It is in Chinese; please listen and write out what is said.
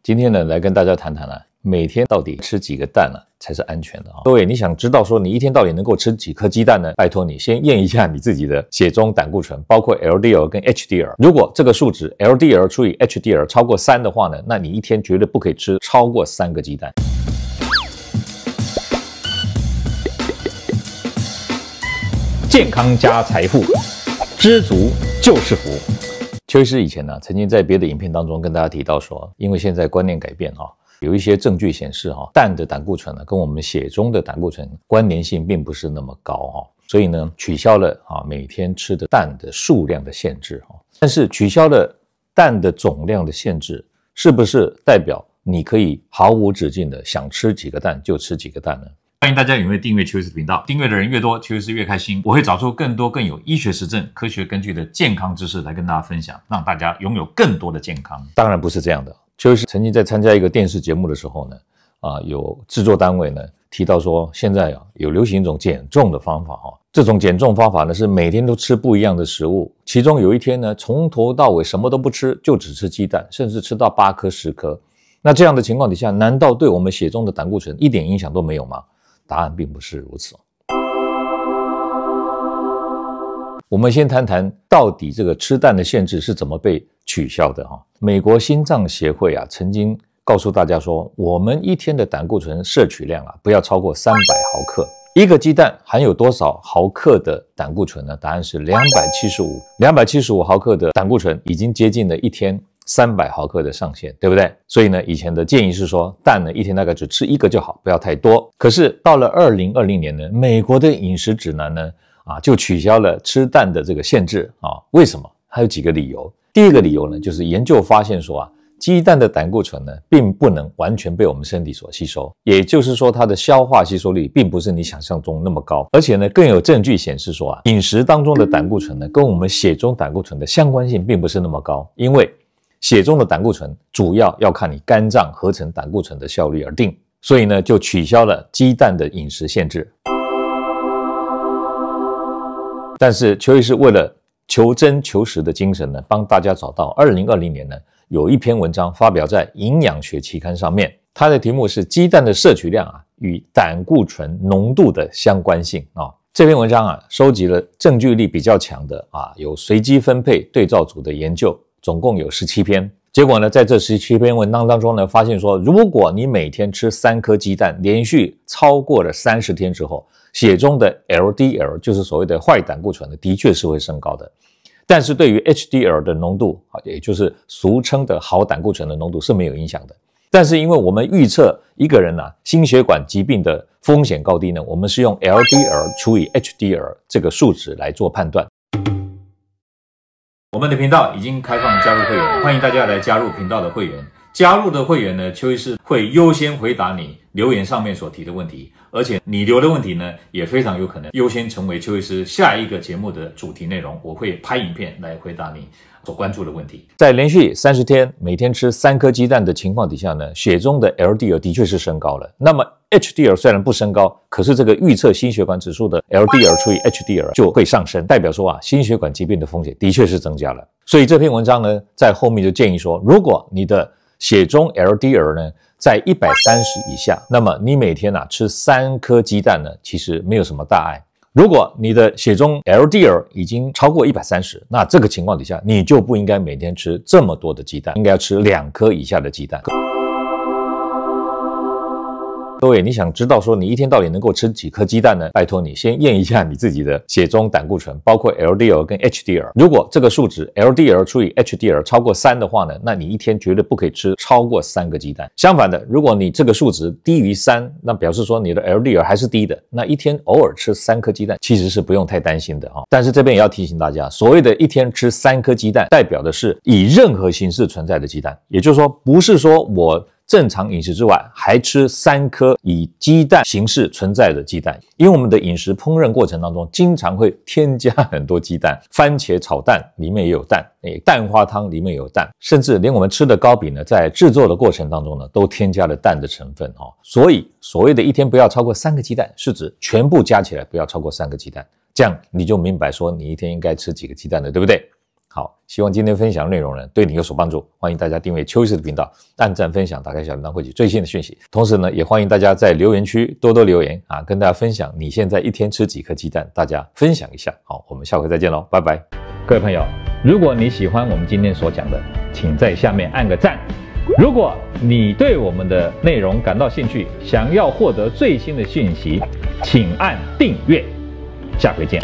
今天呢，来跟大家談談每天到底吃幾個蛋才是安全的各位，你想知道說你一天到底能夠吃幾顆雞蛋呢？拜托你先驗一下你自己的血中膽固醇，包括 LDL 跟 HDL。如果這個數值 LDL 除以 HDL 超過3的話呢，那你一天絕對不可以吃超過3個雞蛋。健康加財富，知足就是福。邱醫師以前曾經在別的影片當中跟大家提到說，因為現在觀念改變有一些證據顯示蛋的膽固醇跟我們血中的膽固醇關聯性並不是那麼高所以呢取消了每天吃的蛋的數量的限制但是取消了蛋的总量的限制，是不是代表你可以毫無止境的想吃幾個蛋就吃幾個蛋呢？歡迎大家踴躍訂閱邱醫師頻道，訂閱的人越多，邱醫師越開心。我會找出更多更有醫學實證、科學根據的健康知識來跟大家分享，讓大家擁有更多的健康。當然不是這樣的，邱醫師曾經在參加一個電視節目的時候呢，有製作單位呢提到說，現在有流行一種減重的方法這種減重方法呢是每天都吃不一樣的食物，其中有一天呢從頭到尾什麼都不吃，就只吃雞蛋，甚至吃到8顆10顆。那這樣的情況底下，難道對我們血中的膽固醇一點影響都沒有嗎？答案並不是如此。我們先談談到底這個吃蛋的限制是怎麼被取消的美國心臟協會曾經告訴大家說，我們一天的膽固醇攝取量不要超過300毫克。一個雞蛋含有多少毫克的膽固醇呢？答案是275毫克的膽固醇已經接近了一天300毫克的上限，对不对？所以呢，以前的建議是說，蛋呢一天大概只吃1個就好，不要太多。可是到了2020年呢，美國的飲食指南呢，就取消了吃蛋的這個限制為什麼？還有幾個理由。第一個理由呢，就是研究發現說雞蛋的膽固醇呢，並不能完全被我們身體所吸收，也就是說，它的消化吸收率并不是你想象中那麼高。而且呢，更有證據顯示說飲食當中的膽固醇呢，跟我們血中膽固醇的相關性并不是那麼高，因為血中的膽固醇主要要看你肝臟合成膽固醇的效率而定，所以呢就取消了雞蛋的飲食限制。但是邱醫師為了求真求實的精神呢，幫大家找到2020年呢有一篇文章發表在營養學期刊上面，它的題目是雞蛋的攝取量與膽固醇濃度的相關性這篇文章收集了證據力比較強的有隨機分配對照組的研究，總共有17篇。結果呢，在這17篇文章當中呢，發現說，如果你每天吃3顆雞蛋，連續超過了30天之後，血中的 LDL 就是所謂的壞膽固醇的確是會升高的。但是對於 HDL 的濃度，也就是俗稱的好膽固醇的濃度是沒有影響的。但是因為我們預測一個人心血管疾病的風險高低呢，我們是用 LDL 除以 HDL 這個數值來做判斷。我們的頻道已經開放加入會員，歡迎大家來加入頻道的會員。加入的會員呢，邱醫師會優先回答你留言上面所提的問題，而且你留的問題呢，也非常有可能優先成為邱醫師下一個節目的主題內容。我會拍影片來回答你所關注的問題。在連續30天每天吃3顆雞蛋的情況底下呢，血中的 LDL 的確是升高了。那麼 HDL 雖然不升高，可是這個預測心血管指數的 LDL 除以 HDL 就會上升，代表說心血管疾病的風險的確是增加了。所以這篇文章呢，在後面就建議說，如果你的血中 LDL 呢在130以下，那麼你每天吃3顆雞蛋呢，其實沒有什麼大礙。如果你的血中 LDL 已經超過130，那這個情況底下，你就不應該每天吃這麼多的雞蛋，應該要吃2顆以下的雞蛋。各位，你想知道說你一天到底能夠吃幾顆雞蛋呢？拜托你先驗一下你自己的血中膽固醇，包括 LDL 跟 HDL。如果這個數值 LDL 除以 HDL 超過3的話呢，那你一天絕對不可以吃超過3個雞蛋。相反的，如果你這個數值低於3，那表示說你的 LDL 還是低的，那一天偶爾吃3顆雞蛋其實是不用太擔心的但是這邊也要提醒大家，所謂的一天吃3顆雞蛋，代表的是以任何形式存在的雞蛋，也就是說不是說我正常飲食之外還吃3顆以雞蛋形式存在的雞蛋，因為我們的飲食烹飪過程當中經常會添加很多雞蛋，番茄炒蛋裡面也有蛋，蛋花湯裡面也有蛋，甚至連我們吃的糕餅呢，在制作的過程當中呢，都添加了蛋的成分所以所謂的一天不要超過3個雞蛋，是指全部加起來不要超過3個雞蛋，這樣你就明白說你一天應該吃幾個雞蛋了，對不對？好，希望今天分享的內容呢對你有所幫助，歡迎大家訂閱邱醫師的頻道，按讚分享，打開小鈴鐺獲取最新的訊息。同時呢，也歡迎大家在留言區多多留言啊，跟大家分享你現在一天吃幾顆雞蛋，大家分享一下。好，我們下回再見嘍，拜拜。各位朋友，如果你喜歡我們今天所講的，請在下面按個讚。如果你對我們的內容感到興趣，想要獲得最新的訊息，請按訂閱。下回見。